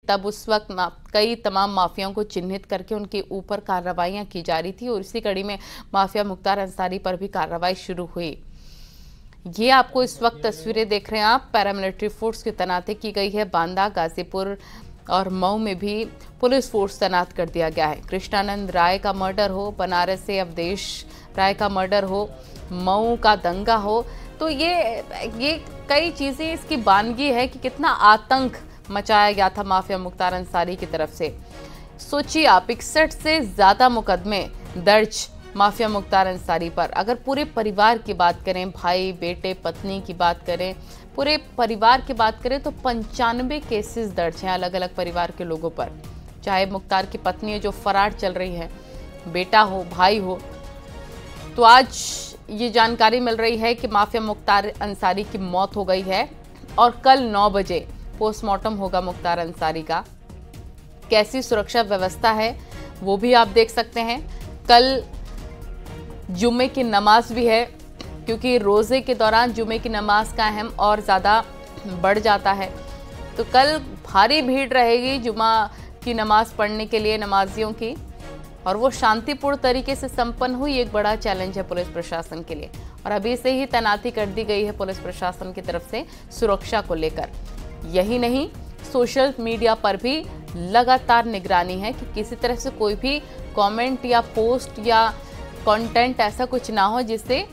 तब उस वक्त कई तमाम माफियाओं को चिन्हित करके उनके ऊपर कार्रवाइयां की जा रही थी और इसी कड़ी में माफिया मुख्तार अंसारी पर भी कार्रवाई शुरू हुई। ये आपको इस वक्त तस्वीरें देख रहे हैं आप, पैरामिलिट्री फोर्स की तैनाती की गई है। बांदा, गाजीपुर और मऊ में भी पुलिस फोर्स तैनात कर दिया गया है। कृष्णानंद राय का मर्डर हो, बनारस से अवधेश राय का मर्डर हो, मऊ का दंगा हो, तो ये कई चीज़ें इसकी बानगी है कि कितना आतंक मचाया गया था माफिया मुख्तार अंसारी की तरफ से। सोचिए आप, 61 से ज़्यादा मुकदमे दर्ज माफिया मुख्तार अंसारी पर। अगर पूरे परिवार की बात करें, भाई, बेटे, पत्नी की बात करें, पूरे परिवार की बात करें तो 95 केसेस दर्ज हैं अलग अलग परिवार के लोगों पर। चाहे मुख्तार की पत्नी है जो फरार चल रही है, बेटा हो, भाई हो। तो आज ये जानकारी मिल रही है कि माफिया मुख्तार अंसारी की मौत हो गई है और कल 9 बजे पोस्टमार्टम होगा मुख्तार अंसारी का। कैसी सुरक्षा व्यवस्था है वो भी आप देख सकते हैं। कल जुम्मे की नमाज भी है, क्योंकि रोज़े के दौरान जुम्मे की नमाज का अहम और ज़्यादा बढ़ जाता है। तो कल भारी भीड़ रहेगी जुम्मा की नमाज पढ़ने के लिए नमाजियों की, और वो शांतिपूर्ण तरीके से संपन्न हुई, एक बड़ा चैलेंज है पुलिस प्रशासन के लिए। और अभी से ही तैनाती कर दी गई है पुलिस प्रशासन की तरफ से सुरक्षा को लेकर। यही नहीं, सोशल मीडिया पर भी लगातार निगरानी है कि किसी तरह से कोई भी कमेंट या पोस्ट या कंटेंट ऐसा कुछ ना हो जिससे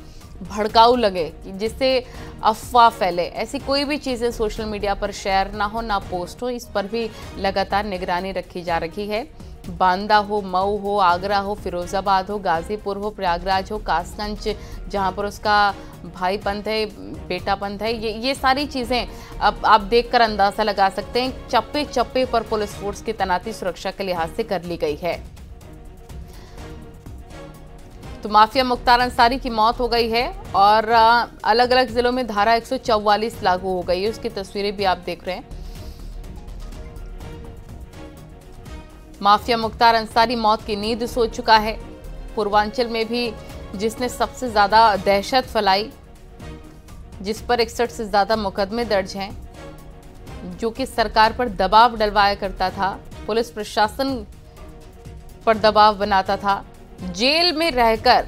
भड़काऊ लगे, जिससे अफवाह फैले। ऐसी कोई भी चीज़ें सोशल मीडिया पर शेयर ना हो, ना पोस्ट हो, इस पर भी लगातार निगरानी रखी जा रही है। बांदा हो, मऊ हो, आगरा हो, फिरोजाबाद हो, गाजीपुर हो, प्रयागराज हो, कासगंज जहां पर उसका भाई पंथ है, बेटा पंथ है, ये सारी चीज़ें अब आप देखकर अंदाज़ा लगा सकते हैं। चप्पे चप्पे पर पुलिस फोर्स की तैनाती सुरक्षा के लिहाज से कर ली गई है। तो माफिया मुख्तार अंसारी की मौत हो गई है और अलग अलग जिलों में धारा 144 लागू हो गई है। उसकी तस्वीरें भी आप देख रहे हैं। माफिया मुख्तार अंसारी मौत की नींद सो चुका है। पूर्वांचल में भी जिसने सबसे ज्यादा दहशत फैलाई, जिस पर 61 से ज्यादा मुकदमे दर्ज हैं, जो कि सरकार पर दबाव डलवाया करता था, पुलिस प्रशासन पर दबाव बनाता था, जेल में रहकर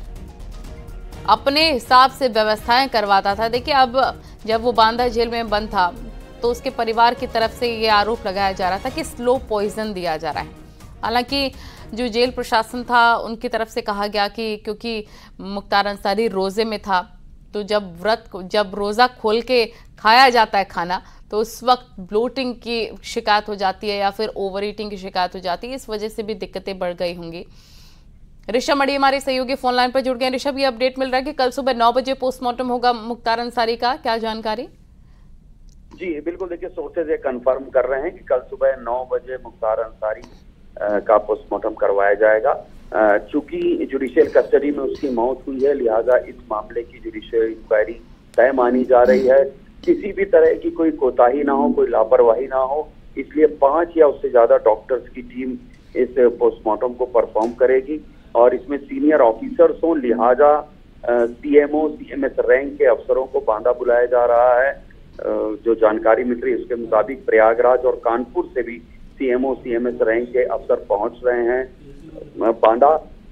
अपने हिसाब से व्यवस्थाएं करवाता था। देखिए, अब जब वो बांदा जेल में बंद था तो उसके परिवार की तरफ से ये आरोप लगाया जा रहा था कि स्लो पॉइजन दिया जा रहा है। हालांकि जो जेल प्रशासन था उनकी तरफ से कहा गया कि क्योंकि मुख्तार अंसारी रोजे में था, तो जब रोज़ा खोल के खाया जाता है खाना, तो उस वक्त ब्लोटिंग की शिकायत हो जाती है या फिर ओवर ईटिंग की शिकायत हो जाती है। इस वजह से भी दिक्कतें बढ़ गई होंगी। ऋषभ मड़ी हमारे सहयोगी फोन लाइन पर जुड़ गए। ऋषभ, ये अपडेट मिल रहा है कि कल सुबह 9 बजे पोस्टमार्टम होगा मुख्तार अंसारी का, क्या जानकारी? जी बिल्कुल, देखिए सोर्सेज ये कंफर्म कर रहे हैं कि कल सुबह 9 बजे मुख्तार अंसारी का पोस्टमार्टम करवाया जाएगा। चूंकि जुडिशियल कस्टडी में उसकी मौत हुई है, लिहाजा इस मामले की जुडिशियल इंक्वायरी तय मानी जा रही है। किसी भी तरह की कोई कोताही ना हो, कोई लापरवाही ना हो, इसलिए 5 या उससे ज्यादा डॉक्टर्स की टीम इस पोस्टमार्टम को परफॉर्म करेगी और इसमें सीनियर ऑफिसर्स हों, लिहाजा सीएमओ सीएमएस रैंक के अफसरों को बांदा बुलाया जा रहा है। जो जानकारी मिल रही है उसके मुताबिक प्रयागराज और कानपुर से भी सीएमओ सीएमएस रैंक के अफसर पहुंच रहे हैं बांदा।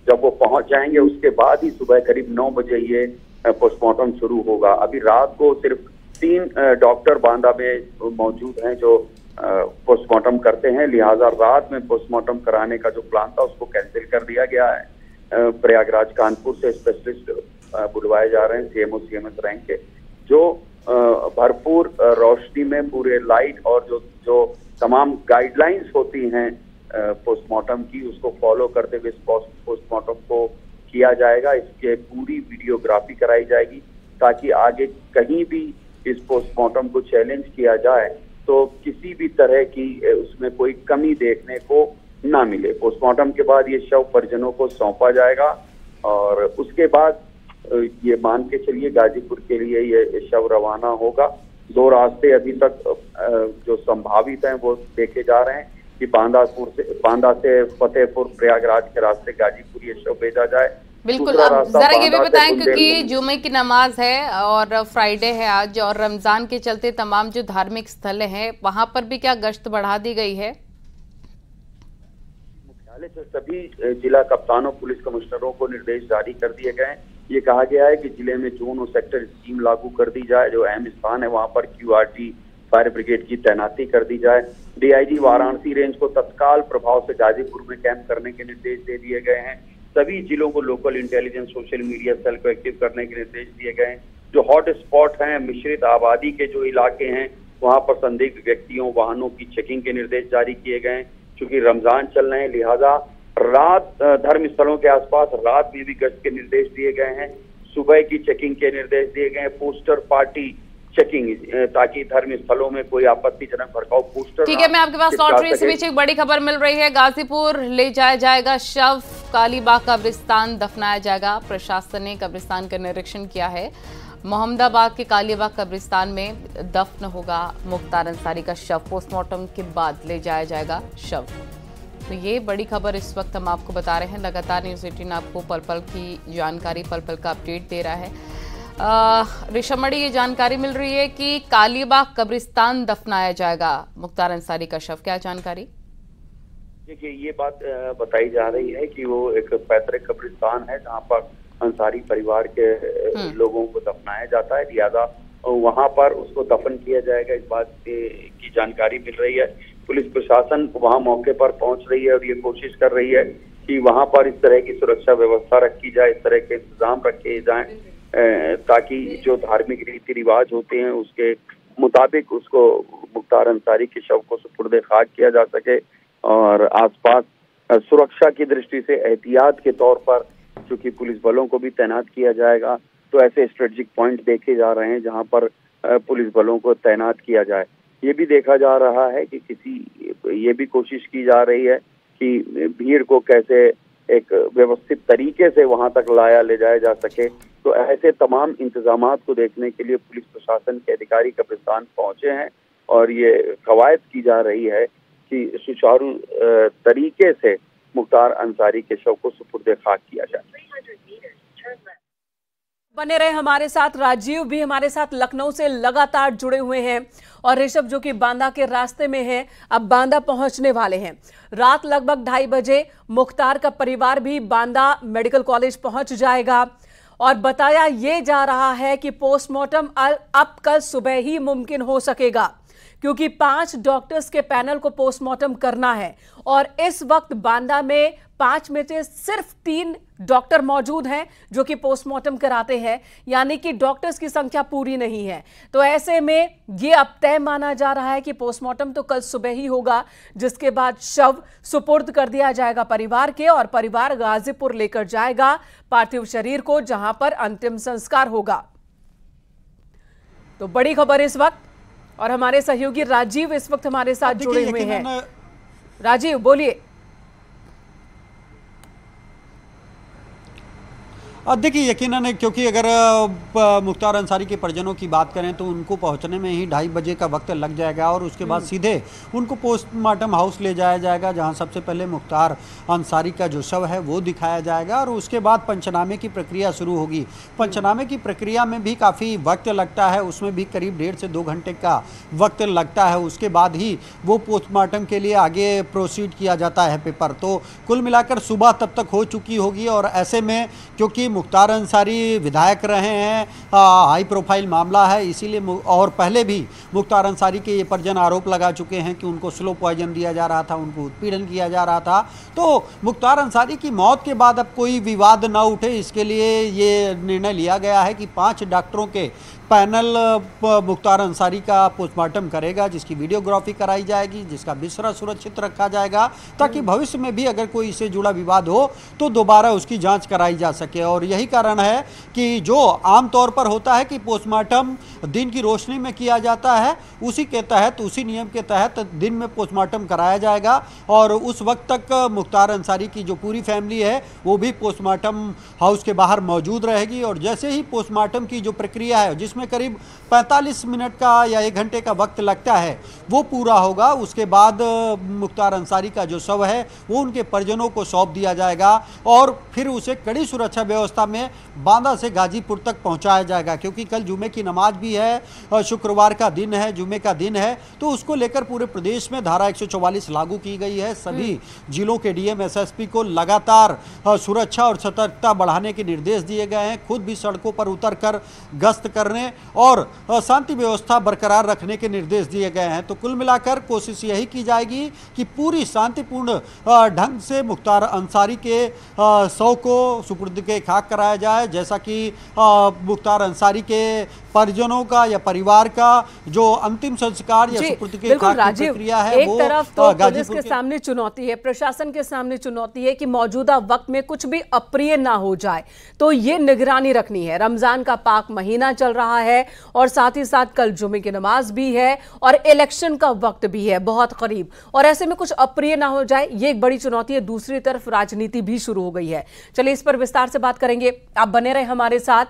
जब वो पहुंच जाएंगे उसके बाद ही सुबह करीब 9 बजे ये पोस्टमार्टम शुरू होगा। अभी रात को सिर्फ 3 डॉक्टर बांदा में मौजूद हैं जो पोस्टमार्टम करते हैं, लिहाजा रात में पोस्टमार्टम कराने का जो प्लान था उसको कैंसिल कर दिया गया है। प्रयागराज कानपुर से स्पेशलिस्ट बुलवाए जा रहे हैं सीएमओ सीएमएस रैंक के, जो भरपूर रोशनी में पूरे लाइट और जो तमाम गाइडलाइंस होती हैं पोस्टमार्टम की, उसको फॉलो करते हुए इस पोस्टमार्टम को किया जाएगा। इसके पूरी वीडियोग्राफी कराई जाएगी ताकि आगे कहीं भी इस पोस्टमार्टम को चैलेंज किया जाए तो किसी भी तरह की उसमें कोई कमी देखने को ना मिले। पोस्टमार्टम के बाद ये शव परिजनों को सौंपा जाएगा और उसके बाद ये मान के चलिए गाजीपुर के लिए ये शव रवाना होगा। 2 रास्ते अभी तक जो संभावित हैं वो देखे जा रहे हैं कि बांदा से फतेहपुर प्रयागराज के रास्ते गाजीपुर ये शव भेजा जाए। बिल्कुल, अब जरा ये भी बताएं, क्योंकि जुमे की नमाज है और फ्राइडे है आज, और रमजान के चलते तमाम जो धार्मिक स्थल हैं वहां पर भी क्या गश्त बढ़ा दी गई है? पहले से सभी जिला कप्तानों, पुलिस कमिश्नरों को निर्देश जारी कर दिए गए हैं। ये कहा गया है कि जिले में जोन और सेक्टर स्कीम लागू कर दी जाए। जो अहम स्थान है वहां पर QRT फायर ब्रिगेड की तैनाती कर दी जाए। DIG वाराणसी रेंज को तत्काल प्रभाव से गाजीपुर में कैंप करने के निर्देश दे दिए गए हैं। सभी जिलों को local intelligence, social media cell को एक्टिव करने के निर्देश दिए गए हैं। जो हॉट स्पॉट हैं, मिश्रित आबादी के जो इलाके हैं, वहां पर संदिग्ध व्यक्तियों, वाहनों की चेकिंग के निर्देश जारी किए गए हैं। चूंकि रमजान चल रहे हैं, लिहाजा रात धर्म स्थलों के आसपास रात में भी गश्त के निर्देश दिए गए हैं। सुबह की चेकिंग के निर्देश दिए गए हैं। पोस्टर पार्टी चेकिंग, ताकि धर्म स्थलों में कोई आपत्तिजनक भड़काऊ पोस्टर। ठीक है, मैं आपके पास लौट रही हूँ। इस बीच एक बड़ी खबर मिल रही है, गाजीपुर ले जाया जाएगा शव, कालीबाग कब्रिस्तान दफनाया जाएगा। प्रशासन ने कब्रिस्तान का निरीक्षण किया है। मोहम्मदाबाद के कालीबाग कब्रिस्तान में दफन होगा मुख्तार अंसारी का शव। पोस्टमार्टम के बाद ले जाया जाएगा शव। तो ये बड़ी खबर इस वक्त हम आपको बता रहे हैं। लगातार न्यूज़ 18 आपको पल पल की जानकारी, पल पल का अपडेट दे रहा है। ऋषभ मणि, ये जानकारी मिल रही है कि कालीबाग कब्रिस्तान दफनाया जाएगा मुख्तार अंसारी का शव, क्या जानकारी? देखिए, ये बात बताई जा रही है कि वो एक पैतृक कब्रिस्तान है जहाँ पर अंसारी परिवार के लोगों को दफनाया जाता है। लिहाजा वहां पर उसको दफन किया जाएगा, इस बात की जानकारी मिल रही है। पुलिस प्रशासन वहां मौके पर पहुंच रही है और ये कोशिश कर रही है कि वहां पर इस तरह की सुरक्षा व्यवस्था रखी जाए, इस तरह के इंतजाम रखे जाएं, ताकि जो धार्मिक रीति रिवाज होते हैं उसके मुताबिक उसको मुख्तार अंसारी के शव को सुपुर्द खाक किया जा सके। और आसपास सुरक्षा की दृष्टि से एहतियात के तौर पर चूंकि पुलिस बलों को भी तैनात किया जाएगा, तो ऐसे स्ट्रेटेजिक पॉइंट देखे जा रहे हैं जहां पर पुलिस बलों को तैनात किया जाए। ये भी देखा जा रहा है कि ये भी कोशिश की जा रही है कि भीड़ को कैसे एक व्यवस्थित तरीके से वहां तक ले जाया जा सके। तो ऐसे तमाम इंतजामात को देखने के लिए पुलिस प्रशासन के अधिकारी कब्रिस्तान पहुंचे हैं और ये कवायद की जा रही है कि सुचारू तरीके से मुख्तार अंसारी के शव को सुपुर्द खाक किया जाए। बने रहे हमारे साथ। राजीव भी हमारे साथ लखनऊ से लगातार जुड़े हुए हैं और ऋषभ जो कि बांदा के रास्ते में है, अब बांदा पहुंचने वाले हैं। रात लगभग 2:30 बजे मुख्तार का परिवार भी बांदा मेडिकल कॉलेज पहुंच जाएगा और बताया ये जा रहा है कि पोस्टमार्टम अब कल सुबह ही मुमकिन हो सकेगा, क्योंकि 5 डॉक्टर्स के पैनल को पोस्टमार्टम करना है और इस वक्त बांदा में 5 में से सिर्फ 3 डॉक्टर मौजूद हैं जो कि पोस्टमार्टम कराते हैं, यानी कि डॉक्टर्स की संख्या पूरी नहीं है। तो ऐसे में ये अब तय माना जा रहा है कि पोस्टमार्टम तो कल सुबह ही होगा, जिसके बाद शव सुपुर्द कर दिया जाएगा परिवार के और परिवार गाजीपुर लेकर जाएगा पार्थिव शरीर को, जहां पर अंतिम संस्कार होगा। तो बड़ी खबर इस वक्त, और हमारे सहयोगी राजीव इस वक्त हमारे साथ जुड़े हुए हैं। राजीव बोलिए। देखिए, यकीनन क्योंकि अगर मुख्तार अंसारी के परिजनों की बात करें तो उनको पहुंचने में ही 2:30 बजे का वक्त लग जाएगा और उसके बाद सीधे उनको पोस्टमार्टम हाउस ले जाया जाएगा, जहां सबसे पहले मुख्तार अंसारी का जो शव है वो दिखाया जाएगा और उसके बाद पंचनामे की प्रक्रिया शुरू होगी। पंचनामे की प्रक्रिया में भी काफ़ी वक्त लगता है, उसमें भी करीब 1.5 से 2 घंटे का वक्त लगता है। उसके बाद ही वो पोस्टमार्टम के लिए आगे प्रोसीड किया जाता है पेपर। तो कुल मिलाकर सुबह तब तक हो चुकी होगी और ऐसे में क्योंकि मुख्तार अंसारी विधायक रहे हैं, हाई प्रोफाइल मामला है, इसीलिए और पहले भी मुख्तार अंसारी के ये परिजन आरोप लगा चुके हैं कि उनको स्लो पॉइजन दिया जा रहा था, उनको उत्पीड़न किया जा रहा था। तो मुख्तार अंसारी की मौत के बाद अब कोई विवाद न उठे, इसके लिए ये निर्णय लिया गया है कि 5 डॉक्टरों के पैनल मुख्तार अंसारी का पोस्टमार्टम करेगा, जिसकी वीडियोग्राफी कराई जाएगी, जिसका बिस्तरा सुरक्षित रखा जाएगा, ताकि भविष्य में भी अगर कोई इससे जुड़ा विवाद हो तो दोबारा उसकी जांच कराई जा सके। और यही कारण है कि जो आमतौर पर होता है कि पोस्टमार्टम दिन की रोशनी में किया जाता है, उसी के तहत, उसी नियम के तहत दिन में पोस्टमार्टम कराया जाएगा और उस वक्त तक मुख्तार अंसारी की जो पूरी फैमिली है वो भी पोस्टमार्टम हाउस के बाहर मौजूद रहेगी। और जैसे ही पोस्टमार्टम की जो प्रक्रिया है, जिस जिसमें करीब 45 मिनट का या 1 घंटे का वक्त लगता है वो पूरा होगा। उसके बाद मुख्तार अंसारी का जो शव है वो उनके परिजनों को सौंप दिया जाएगा और फिर उसे कड़ी सुरक्षा व्यवस्था में बांदा से गाजीपुर तक पहुंचाया जाएगा, क्योंकि कल जुमे की नमाज भी है, शुक्रवार का दिन है, जुमे का दिन है, तो उसको लेकर पूरे प्रदेश में धारा 144 लागू की गई है। सभी जिलों के डीएम एसएसपी को लगातार सुरक्षा और सतर्कता बढ़ाने के निर्देश दिए गए हैं, खुद भी सड़कों पर उतरकर गश्त करने और शांति व्यवस्था बरकरार रखने के निर्देश दिए गए हैं। तो कुल मिलाकर कोशिश यही की जाएगी कि पूरी शांतिपूर्ण ढंग से मुख्तार अंसारी के शव को सुपुर्द के खाक कराया जाए, जैसा कि मुख्तार अंसारी के परिजनों का या परिवार का जो अंतिम संस्कार या सुपुर्द के खाक की प्रक्रिया है एक तरफ तो पुलिस के सामने चुनौती है, प्रशासन के सामने चुनौती है कि मौजूदा वक्त में कुछ भी अप्रिय ना हो जाए, तो ये निगरानी रखनी है। रमजान का पाक महीना चल रहा है और साथ ही साथ कल जुमे की नमाज भी है और इलेक्शन का वक्त भी है बहुत करीब, और ऐसे में कुछ अप्रिय ना हो जाए, ये एक बड़ी चुनौती है। दूसरी तरफ राजनीति भी शुरू हो गई है। चलिए इस पर विस्तार से बात करेंगे, आप बने रहे हमारे साथ।